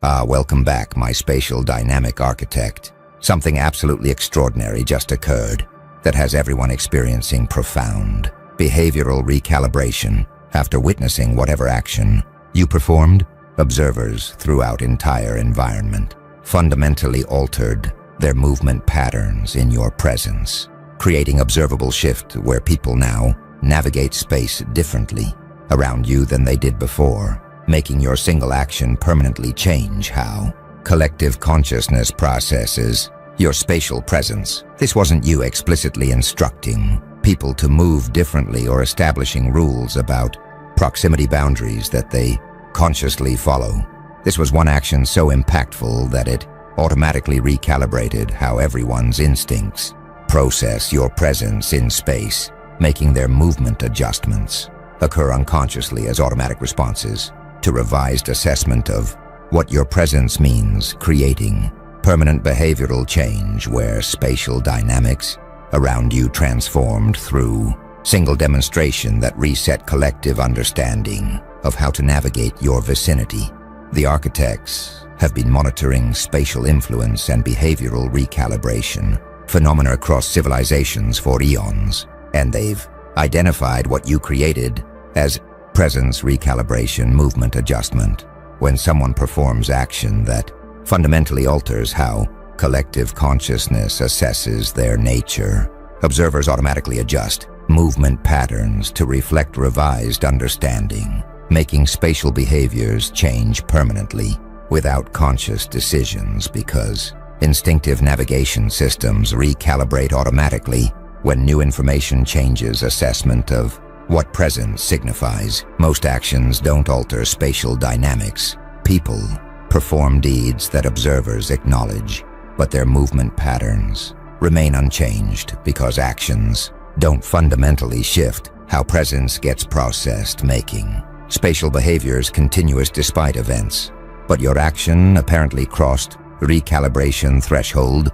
Welcome back, my spatial dynamic architect. Something absolutely extraordinary just occurred that has everyone experiencing profound behavioral recalibration after witnessing whatever action you performed. Observers throughout entire environment fundamentally altered their movement patterns in your presence, creating observable shift where people now navigate space differently around you than they did before, making your single action permanently change how collective consciousness processes your spatial presence. This wasn't you explicitly instructing people to move differently or establishing rules about proximity boundaries that they consciously follow. This was one action so impactful that it automatically recalibrated how everyone's instincts process your presence in space, making their movement adjustments occur unconsciously as automatic responses to revised assessment of what your presence means, creating permanent behavioral change where spatial dynamics around you transformed through single demonstration that reset collective understanding of how to navigate your vicinity. The architects have been monitoring spatial influence and behavioral recalibration phenomena across civilizations for eons, and they've identified what you created as presence recalibration movement adjustment. When someone performs action that fundamentally alters how collective consciousness assesses their nature, observers automatically adjust movement patterns to reflect revised understanding, making spatial behaviors change permanently without conscious decisions because instinctive navigation systems recalibrate automatically when new information changes assessment of what presence signifies. Most actions don't alter spatial dynamics. People perform deeds that observers acknowledge, but their movement patterns remain unchanged because actions don't fundamentally shift how presence gets processed, making spatial behaviors continuous despite events. But your action apparently crossed the recalibration threshold,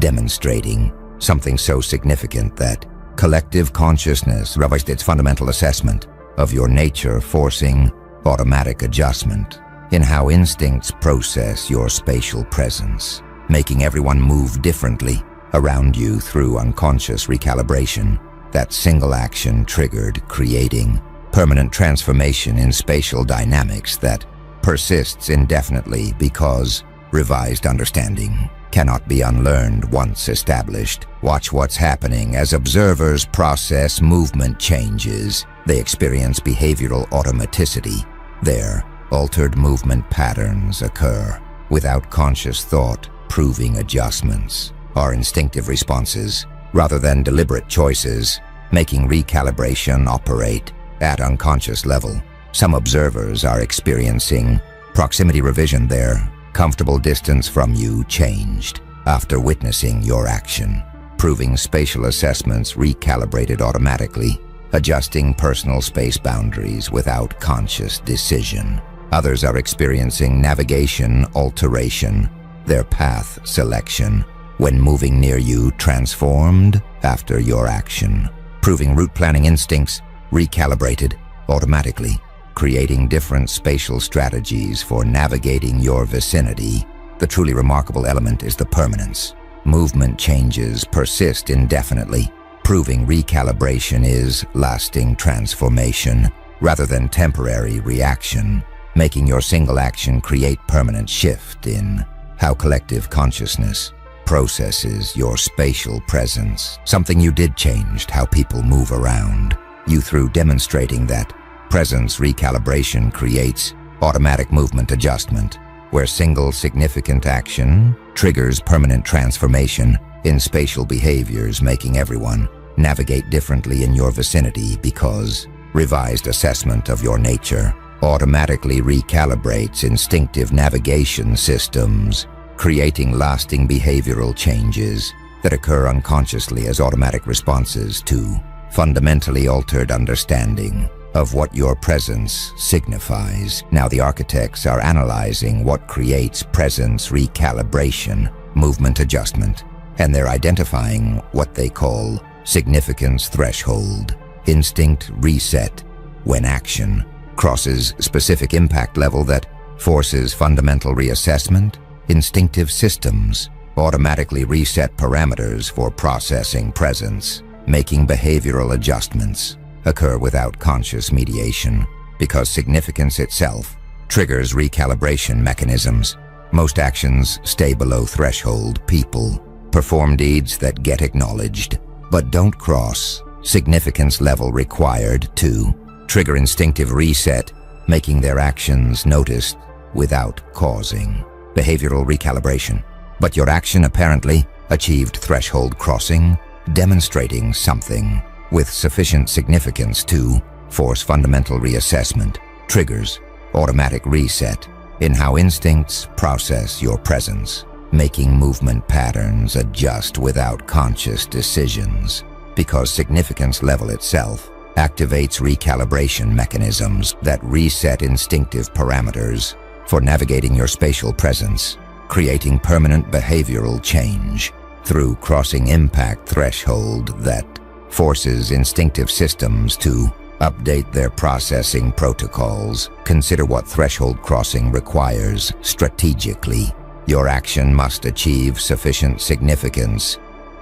demonstrating something so significant that collective consciousness revised its fundamental assessment of your nature, forcing automatic adjustment in how instincts process your spatial presence, making everyone move differently around you through unconscious recalibration. That single action triggered, creating permanent transformation in spatial dynamics that persists indefinitely because revised understanding cannot be unlearned once established. Watch what's happening as observers process movement changes. They experience behavioral automaticity. Their altered movement patterns occur without conscious thought, proving adjustments are instinctive responses rather than deliberate choices, making recalibration operate at unconscious level. Some observers are experiencing proximity revision. Their comfortable distance from you changed after witnessing your action, proving spatial assessments recalibrated automatically, adjusting personal space boundaries without conscious decision. Others are experiencing navigation alteration, their path selection when moving near you transformed after your action, proving route planning instincts recalibrated automatically, creating different spatial strategies for navigating your vicinity. The truly remarkable element is the permanence. Movement changes persist indefinitely, proving recalibration is lasting transformation rather than temporary reaction, making your single action create permanent shift in how collective consciousness processes your spatial presence. Something you did changed how people move around you through demonstrating that presence recalibration creates automatic movement adjustment, where single significant action triggers permanent transformation in spatial behaviors, making everyone navigate differently in your vicinity because revised assessment of your nature automatically recalibrates instinctive navigation systems, creating lasting behavioral changes that occur unconsciously as automatic responses to fundamentally altered understanding of what your presence signifies. Now the architects are analyzing what creates presence recalibration, movement adjustment, and they're identifying what they call significance threshold, instinct reset, when action crosses specific impact level that forces fundamental reassessment, instinctive systems automatically reset parameters for processing presence, making behavioral adjustments occur without conscious mediation, because significance itself triggers recalibration mechanisms. Most actions stay below threshold. People perform deeds that get acknowledged, but don't cross significance level required to trigger instinctive reset, making their actions noticed without causing behavioral recalibration. But your action apparently achieved threshold crossing, demonstrating something with sufficient significance to force fundamental reassessment, triggers automatic reset in how instincts process your presence, making movement patterns adjust without conscious decisions, because significance level itself activates recalibration mechanisms that reset instinctive parameters for navigating your spatial presence, creating permanent behavioral change through crossing impact threshold that forces instinctive systems to update their processing protocols. Consider what threshold crossing requires strategically. Your action must achieve sufficient significance.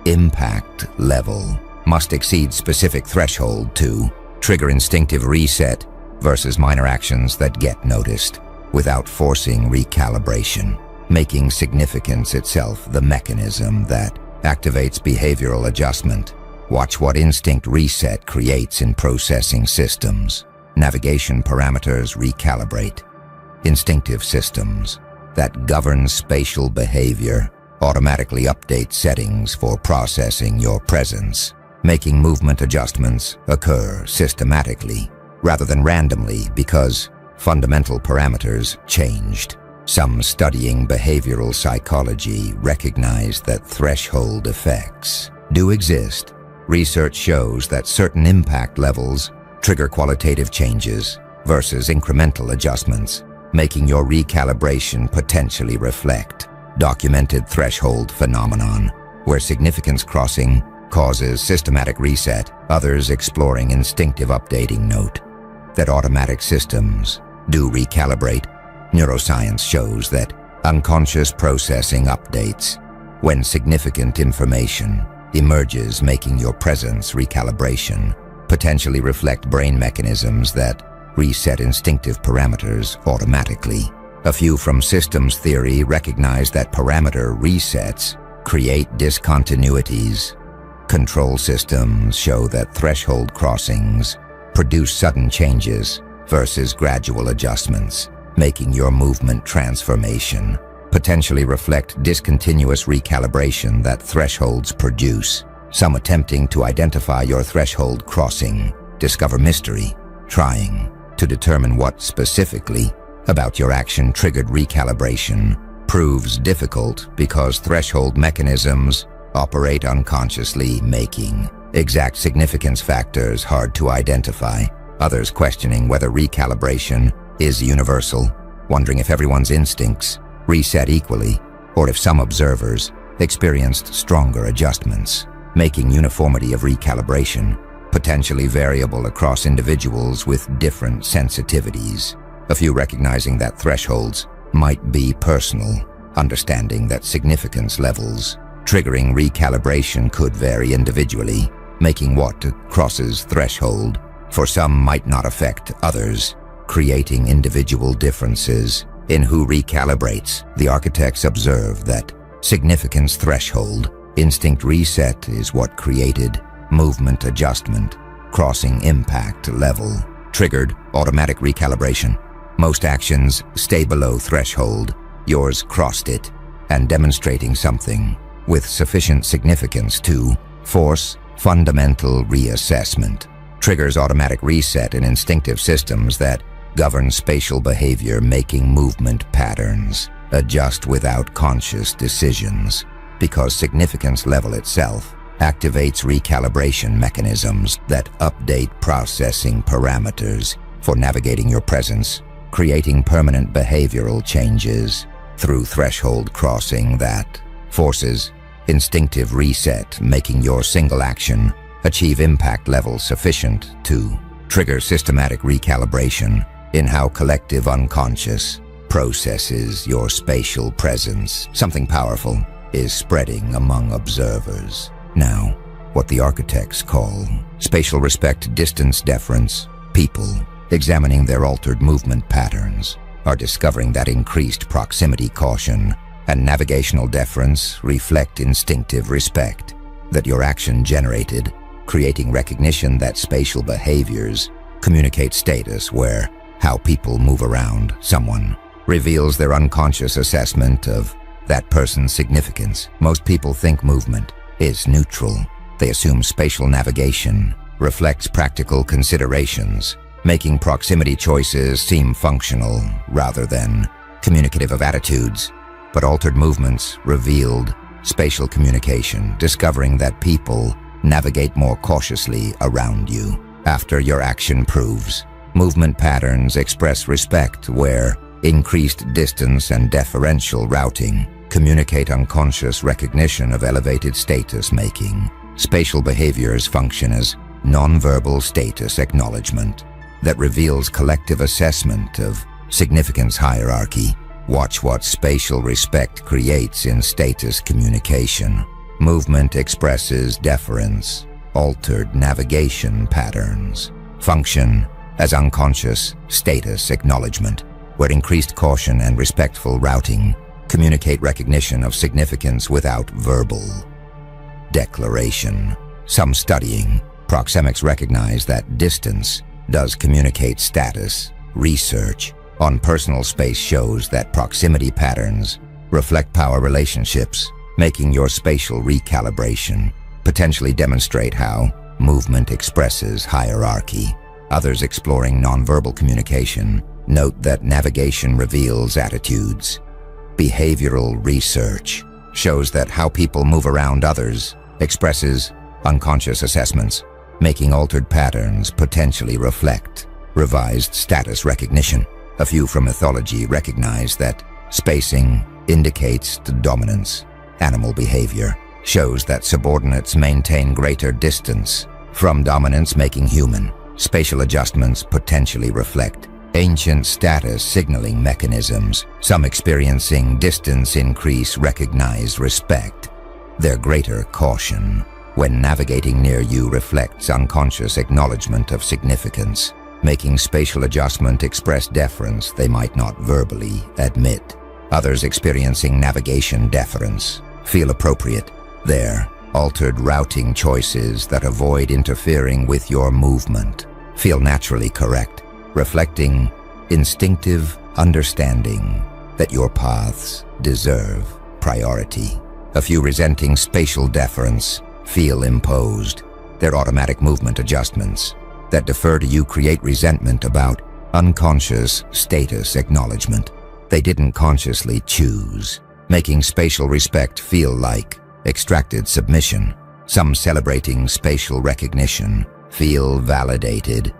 Impact level must exceed specific threshold to trigger instinctive reset versus minor actions that get noticed without forcing recalibration, making significance itself the mechanism that activates behavioral adjustment. Watch what instinct reset creates in processing systems. Navigation parameters recalibrate. Instinctive systems that govern spatial behavior automatically update settings for processing your presence, making movement adjustments occur systematically rather than randomly because fundamental parameters changed. Some studying behavioral psychology recognize that threshold effects do exist. Research shows that certain impact levels trigger qualitative changes versus incremental adjustments, making your recalibration potentially reflect documented threshold phenomenon, where significance crossing causes systematic reset, others exploring instinctive updating. Note that automatic systems do recalibrate. Neuroscience shows that unconscious processing updates when significant information emerges, making your presence recalibration potentially reflect brain mechanisms that reset instinctive parameters automatically. A few from systems theory recognize that parameter resets create discontinuities. Control systems show that threshold crossings produce sudden changes versus gradual adjustments, making your movement transformation potentially reflect discontinuous recalibration that thresholds produce. Some attempting to identify your threshold crossing discover mystery, trying to determine what specifically about your action triggered recalibration proves difficult because threshold mechanisms operate unconsciously, making exact significance factors hard to identify. Others questioning whether recalibration is universal, wondering if everyone's instincts reset equally, or if some observers experienced stronger adjustments, making uniformity of recalibration potentially variable across individuals with different sensitivities. A few recognizing that thresholds might be personal, understanding that significance levels triggering recalibration could vary individually, making what crosses threshold for some might not affect others, creating individual differences in who recalibrates. The architects observe that significance threshold, instinct reset is what created movement adjustment, crossing impact level, triggered automatic recalibration. Most actions stay below threshold, yours crossed it, and demonstrating something with sufficient significance to force fundamental reassessment, triggers automatic reset in instinctive systems that govern spatial behavior, making movement patterns adjust without conscious decisions, because significance level itself activates recalibration mechanisms that update processing parameters for navigating your presence, creating permanent behavioral changes through threshold crossing that forces instinctive reset, making your single action achieve impact level sufficient to trigger systematic recalibration in how collective unconscious processes your spatial presence. Something powerful is spreading among observers. Now, what the architects call spatial respect distance deference, people, examining their altered movement patterns, are discovering that increased proximity caution and navigational deference reflect instinctive respect that your action generated, creating recognition that spatial behaviors communicate status where how people move around someone reveals their unconscious assessment of that person's significance. Most people think movement is neutral. They assume spatial navigation reflects practical considerations, making proximity choices seem functional rather than communicative of attitudes. But altered movements revealed spatial communication, discovering that people navigate more cautiously around you. After your action proves, movement patterns express respect where increased distance and deferential routing communicate unconscious recognition of elevated status making. Spatial behaviors function as nonverbal status acknowledgement that reveals collective assessment of significance hierarchy. Watch what spatial respect creates in status communication. Movement expresses deference, altered navigation patterns function as unconscious status acknowledgement, where increased caution and respectful routing communicate recognition of significance without verbal declaration. Some studying proxemics recognize that distance does communicate status. Research on personal space shows that proximity patterns reflect power relationships, making your spatial recalibration potentially demonstrate how movement expresses hierarchy. Others exploring nonverbal communication note that navigation reveals attitudes. Behavioral research shows that how people move around others expresses unconscious assessments, making altered patterns potentially reflect revised status recognition. A few from mythology recognize that spacing indicates the dominance. Animal behavior shows that subordinates maintain greater distance from dominance, making human spatial adjustments potentially reflect ancient status signaling mechanisms. Some experiencing distance increase recognize respect. Their greater caution when navigating near you reflects unconscious acknowledgement of significance, making spatial adjustment express deference they might not verbally admit. Others experiencing navigation deference feel appropriate. Their altered routing choices that avoid interfering with your movement feel naturally correct, reflecting instinctive understanding that your paths deserve priority. A few resenting spatial deference feel imposed. Their automatic movement adjustments that defer to you create resentment about unconscious status acknowledgement they didn't consciously choose, making spatial respect feel like extracted submission. Some celebrating spatial recognition feel validated,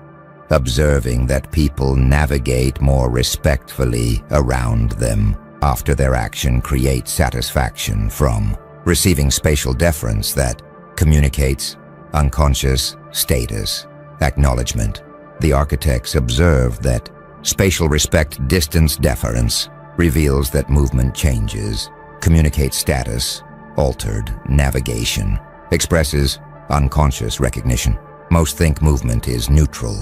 observing that people navigate more respectfully around them after their action creates satisfaction from receiving spatial deference that communicates unconscious status acknowledgement. The architects observe that spatial respect distance deference reveals that movement changes, communicates status, altered navigation, expresses unconscious recognition. Most think movement is neutral.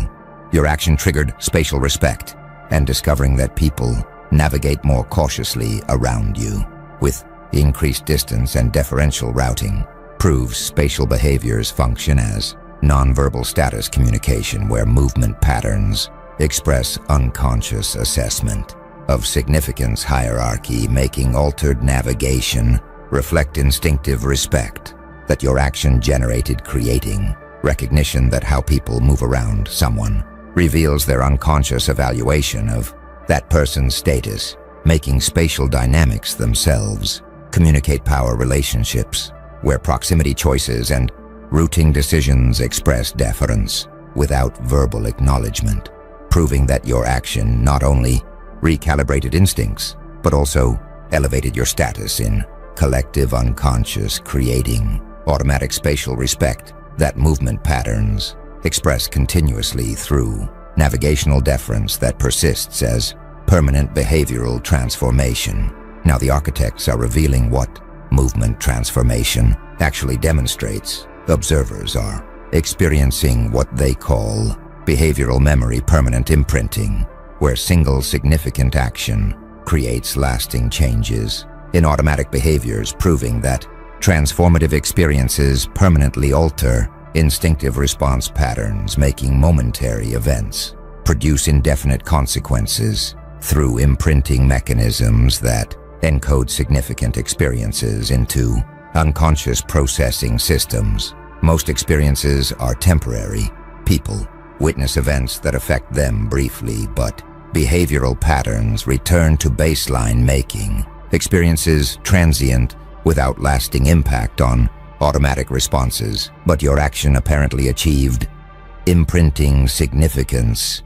Your action triggered spatial respect and discovering that people navigate more cautiously around you with increased distance and deferential routing proves spatial behaviors function as nonverbal status communication where movement patterns express unconscious assessment of significance hierarchy, making altered navigation reflect instinctive respect that your action generated, creating recognition that how people move around someone reveals their unconscious evaluation of that person's status, making spatial dynamics themselves communicate power relationships where proximity choices and routing decisions express deference without verbal acknowledgement, proving that your action not only recalibrated instincts, but also elevated your status in collective unconscious, creating automatic spatial respect that movement patterns express continuously through navigational deference that persists as permanent behavioral transformation. Now the architects are revealing what movement transformation actually demonstrates. Observers are experiencing what they call behavioral memory permanent imprinting, where single significant action creates lasting changes in automatic behaviors, proving that transformative experiences permanently alter instinctive response patterns, making momentary events produce indefinite consequences through imprinting mechanisms that encode significant experiences into unconscious processing systems. Most experiences are temporary. People witness events that affect them briefly, but behavioral patterns return to baseline, making experiences transient without lasting impact on automatic responses. But your action apparently achieved imprinting significance,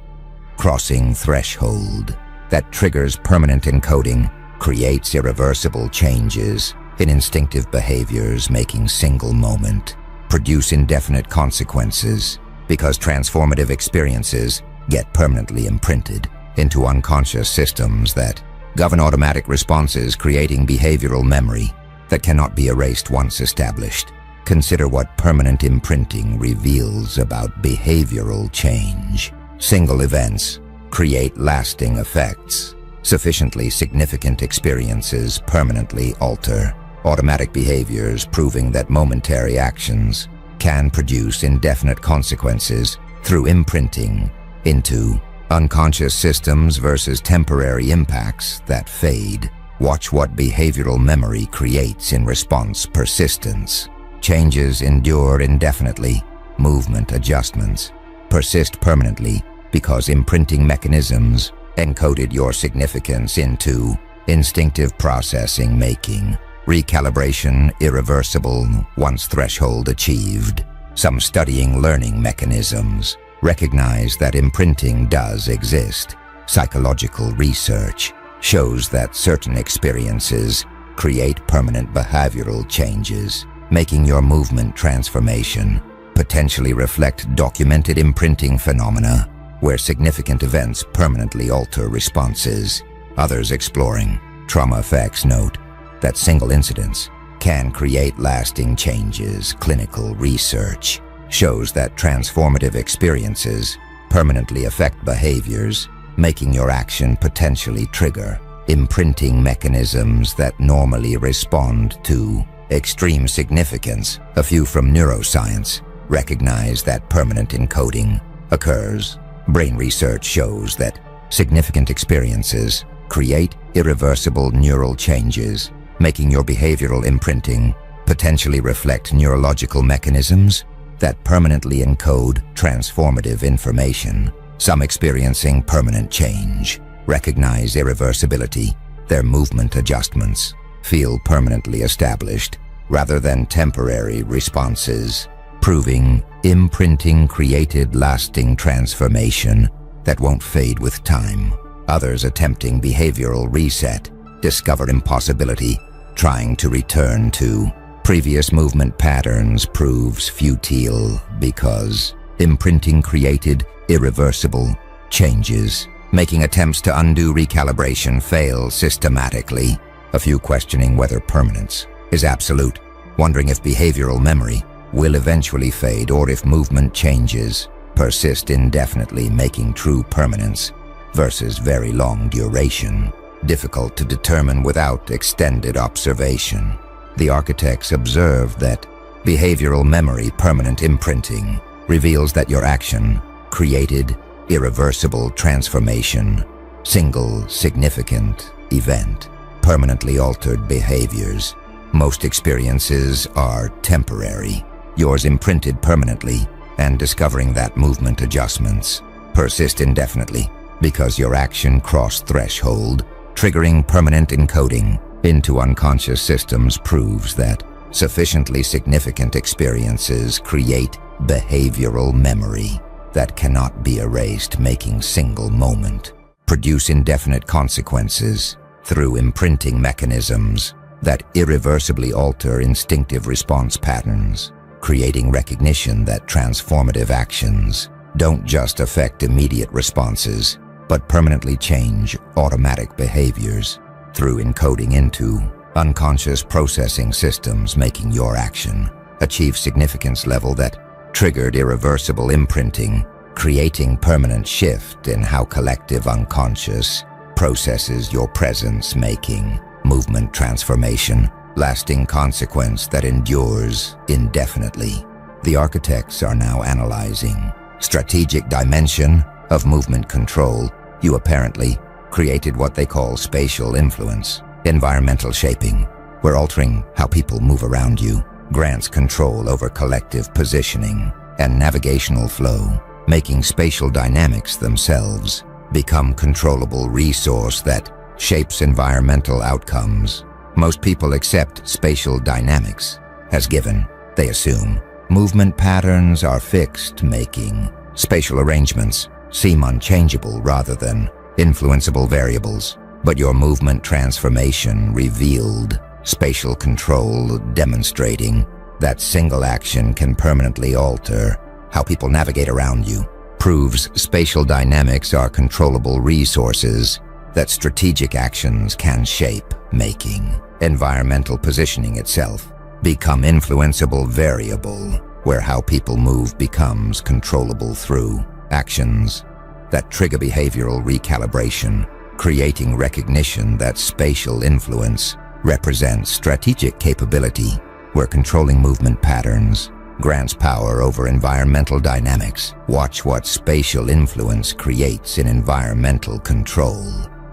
crossing threshold that triggers permanent encoding, creates irreversible changes in instinctive behaviors, making single moment produce indefinite consequences, because transformative experiences get permanently imprinted into unconscious systems that govern automatic responses, creating behavioral memory that cannot be erased once established. Consider what permanent imprinting reveals about behavioral change. Single events create lasting effects. Sufficiently significant experiences permanently alter automatic behaviors, proving that momentary actions can produce indefinite consequences through imprinting into unconscious systems versus temporary impacts that fade. Watch what behavioral memory creates in response. Persistence. Changes endure indefinitely. Movement adjustments persist permanently because imprinting mechanisms encoded your significance into instinctive processing, making recalibration irreversible once threshold achieved. Some studying learning mechanisms recognize that imprinting does exist. Psychological research shows that certain experiences create permanent behavioral changes, making your movement transformation potentially reflect documented imprinting phenomena where significant events permanently alter responses. Others exploring trauma effects note that single incidents can create lasting changes. Clinical research shows that transformative experiences permanently affect behaviors, making your action potentially trigger imprinting mechanisms that normally respond to extreme significance. A few from neuroscience recognize that permanent encoding occurs. Brain research shows that significant experiences create irreversible neural changes, making your behavioral imprinting potentially reflect neurological mechanisms that permanently encode transformative information. Some experiencing permanent change recognize irreversibility. Their movement adjustments feel permanently established rather than temporary responses, proving imprinting created lasting transformation that won't fade with time. Others attempting behavioral reset discover impossibility. Trying to return to previous movement patterns proves futile because imprinting created irreversible changes. Making attempts to undo recalibration fail systematically. A few questioning whether permanence is absolute, wondering if behavioral memory will eventually fade or if movement changes persist indefinitely, making true permanence versus very long duration difficult to determine without extended observation. The architects observe that behavioral memory permanent imprinting reveals that your action created irreversible transformation. Single significant event permanently altered behaviors. Most experiences are temporary. Yours imprinted permanently, and discovering that movement adjustments persist indefinitely because your action crossed threshold, triggering permanent encoding into unconscious systems proves that sufficiently significant experiences create behavioral memory that cannot be erased, making single moment produce indefinite consequences through imprinting mechanisms that irreversibly alter instinctive response patterns, creating recognition that transformative actions don't just affect immediate responses, but permanently change automatic behaviors through encoding into unconscious processing systems, making your action achieve significance level that triggered irreversible imprinting, creating permanent shift in how collective unconscious processes your presence, making movement transformation lasting consequence that endures indefinitely. The architects are now analyzing strategic dimension of movement control. You apparently created what they call spatial influence, environmental shaping, where altering how people move around you grants control over collective positioning and navigational flow, making spatial dynamics themselves become controllable resource that shapes environmental outcomes. Most people accept spatial dynamics as given. They assume movement patterns are fixed, making spatial arrangements seem unchangeable rather than influenceable variables. But your movement transformation revealed spatial control, demonstrating that single action can permanently alter how people navigate around you. Proves spatial dynamics are controllable resources that strategic actions can shape, making environmental positioning itself become influenceable variable, where how people move becomes controllable through actions that trigger behavioral recalibration, creating recognition that spatial influence represents strategic capability, where controlling movement patterns grants power over environmental dynamics. Watch what spatial influence creates in environmental control.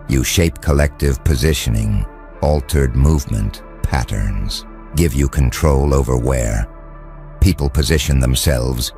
You shape collective positioning, altered movement patterns give you control over where people position themselves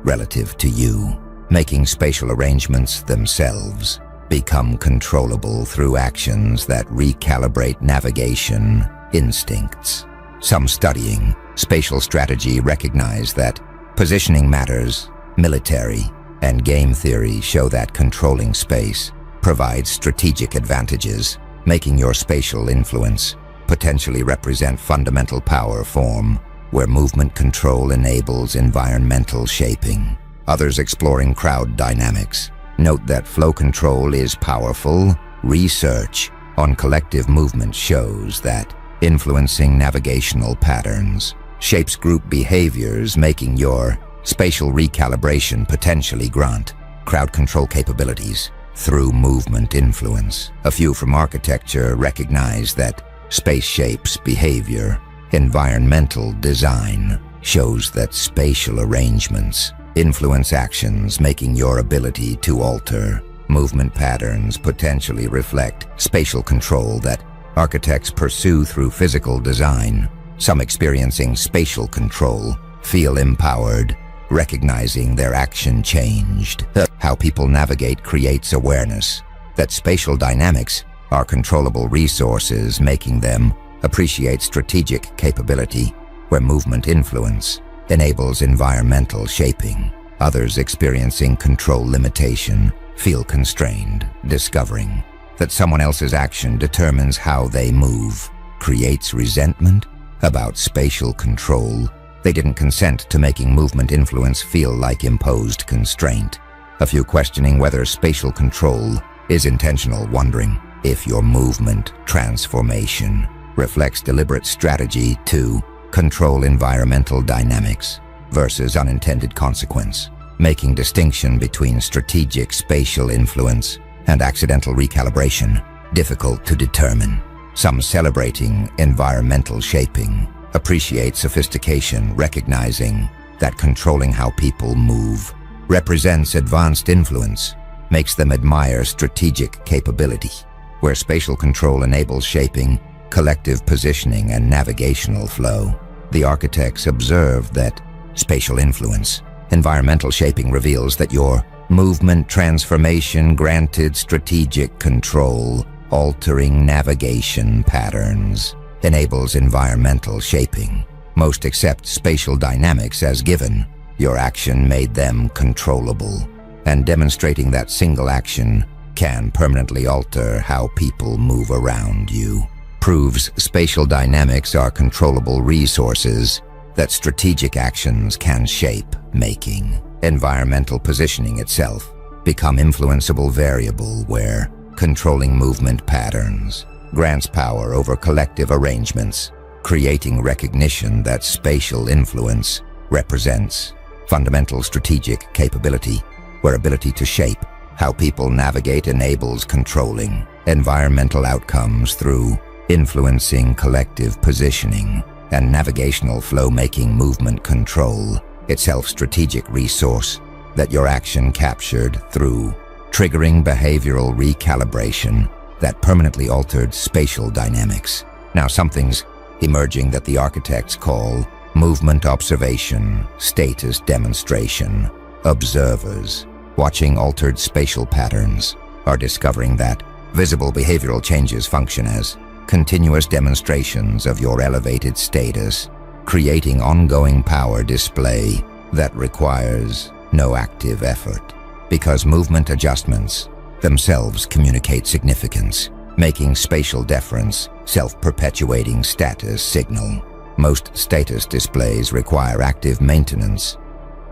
relative to you, making spatial arrangements themselves become controllable through actions that recalibrate navigation instincts. Some studying spatial strategy recognize that positioning matters. Military and game theory show that controlling space provides strategic advantages, making your spatial influence potentially represent fundamental power form, where movement control enables environmental shaping. Others exploring crowd dynamics note that flow control is powerful. Research on collective movement shows that influencing navigational patterns shapes group behaviors, making your spatial recalibration potentially grant crowd control capabilities through movement influence. A few from architecture recognize that space shapes behavior. Environmental design shows that spatial arrangements influence actions, making your ability to alter movement patterns potentially reflect spatial control that architects pursue through physical design. Some experiencing spatial control feel empowered, recognizing their action changed. How people navigate creates awareness that spatial dynamics are controllable resources, making them appreciate strategic capability, where movement influence enables environmental shaping. Others experiencing control limitation feel constrained, discovering that someone else's action determines how they move, creates resentment about spatial control. They didn't consent to making movement influence feel like imposed constraint. A few questioning whether spatial control is intentional, wondering if your movement transformation reflects deliberate strategy to control environmental dynamics versus unintended consequence, making distinction between strategic spatial influence and accidental recalibration difficult to determine. Some celebrating environmental shaping appreciate sophistication, recognizing that controlling how people move represents advanced influence, makes them admire strategic capability, where spatial control enables shaping collective positioning and navigational flow. The architects observe that spatial influence, environmental shaping reveals that your movement transformation granted strategic control, altering navigation patterns, enables environmental shaping. Most accept spatial dynamics as given. Your action made them controllable, and demonstrating that single action can permanently alter how people move around you. Proves spatial dynamics are controllable resources that strategic actions can shape, making environmental positioning itself become influenceable variable where controlling movement patterns grants power over collective arrangements, creating recognition that spatial influence represents fundamental strategic capability, where ability to shape how people navigate enables controlling environmental outcomes through influencing collective positioning and navigational flow, making movement control itself strategic resource that your action captured through triggering behavioral recalibration that permanently altered spatial dynamics. Now something's emerging that the architects call movement observation, status demonstration. Observers watching altered spatial patterns are discovering that visible behavioral changes function as continuous demonstrations of your elevated status, creating ongoing power display that requires no active effort, because movement adjustments themselves communicate significance, making spatial deference self-perpetuating status signal. Most status displays require active maintenance.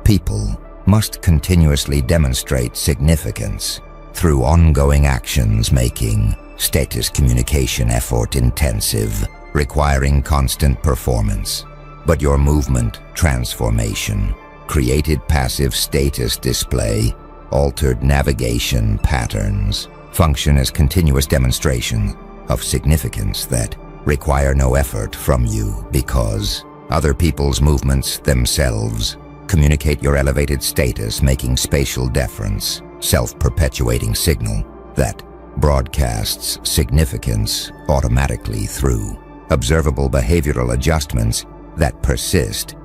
People must continuously demonstrate significance through ongoing actions, making status communication effort intensive, requiring constant performance. But your movement transformation created passive status display, altered navigation patterns, function as continuous demonstration of significance that require no effort from you, because other people's movements themselves communicate your elevated status, making spatial deference self-perpetuating signal that broadcasts significance automatically through observable behavioral adjustments that persist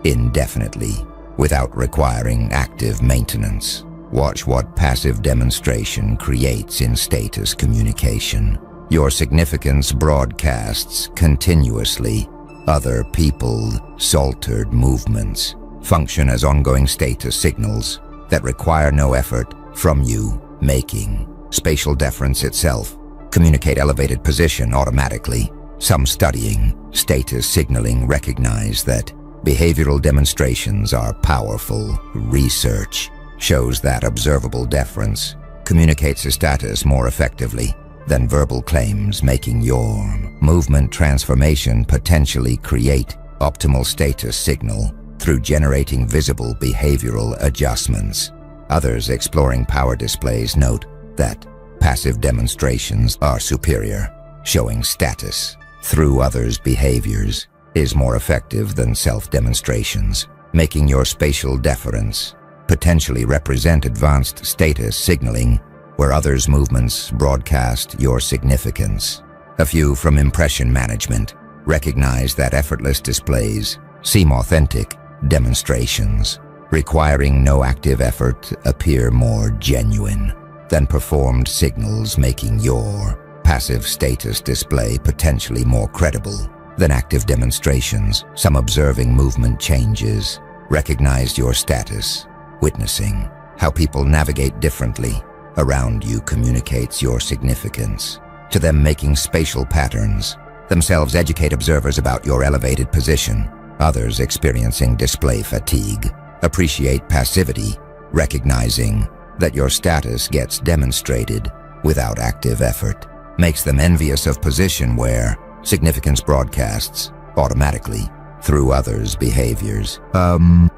indefinitely without requiring active maintenance. Watch what passive demonstration creates in status communication. Your significance broadcasts continuously. Other people's altered movements function as ongoing status signals that require no effort from you, making spatial deference itself communicate elevated position automatically. Some studying status signaling recognize that behavioral demonstrations are powerful. Research shows that observable deference communicates a status more effectively than verbal claims, making your movement transformation potentially create optimal status signal through generating visible behavioral adjustments. Others exploring power displays note that passive demonstrations are superior, showing status through others' behaviors is more effective than self-demonstrations, making your spatial deference potentially represent advanced status signaling where others' movements broadcast your significance. A few from impression management recognize that effortless displays seem authentic demonstrations, requiring no active effort, appear more genuine than performed signals, making your passive status display potentially more credible than active demonstrations. Some observing movement changes recognized your status, witnessing how people navigate differently around you communicates your significance to them, making spatial patterns themselves educate observers about your elevated position. Others experiencing display fatigue appreciate passivity, recognizing that your status gets demonstrated without active effort, makes them envious of position where significance broadcasts automatically through others' behaviors.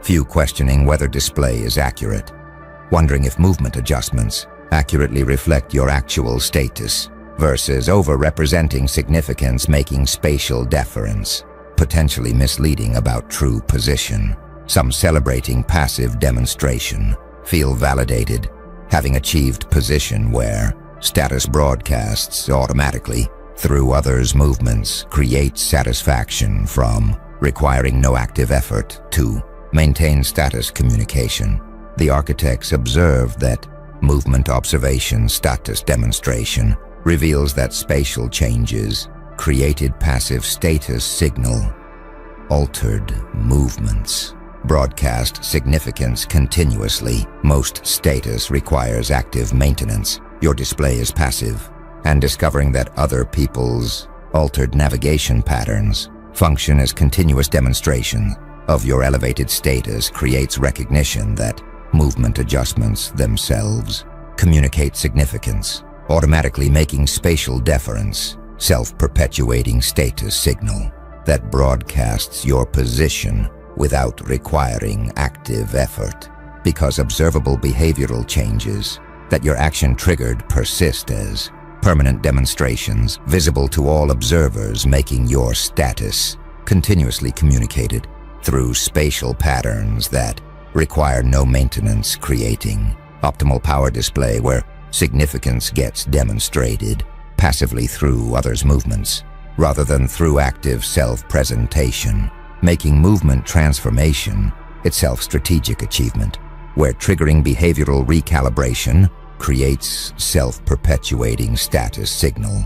Few questioning whether display is accurate, wondering if movement adjustments accurately reflect your actual status versus over-representing significance, making spatial deference potentially misleading about true position. Some celebrating passive demonstration feel validated, having achieved position where status broadcasts automatically through others' movements create satisfaction from requiring no active effort to maintain status communication. The architects observed that movement observation status demonstration reveals that spatial changes created passive status signal, altered movements broadcast significance continuously. Most status requires active maintenance. Your display is passive, and discovering that other people's altered navigation patterns function as continuous demonstration of your elevated status creates recognition that movement adjustments themselves communicate significance, automatically making spatial deference self-perpetuating status signal that broadcasts your position without requiring active effort, because observable behavioral changes that your action triggered persist as permanent demonstrations visible to all observers, making your status continuously communicated through spatial patterns that require no maintenance, creating optimal power display where significance gets demonstrated passively through others' movements rather than through active self-presentation, making movement transformation itself strategic achievement, where triggering behavioral recalibration creates self-perpetuating status signal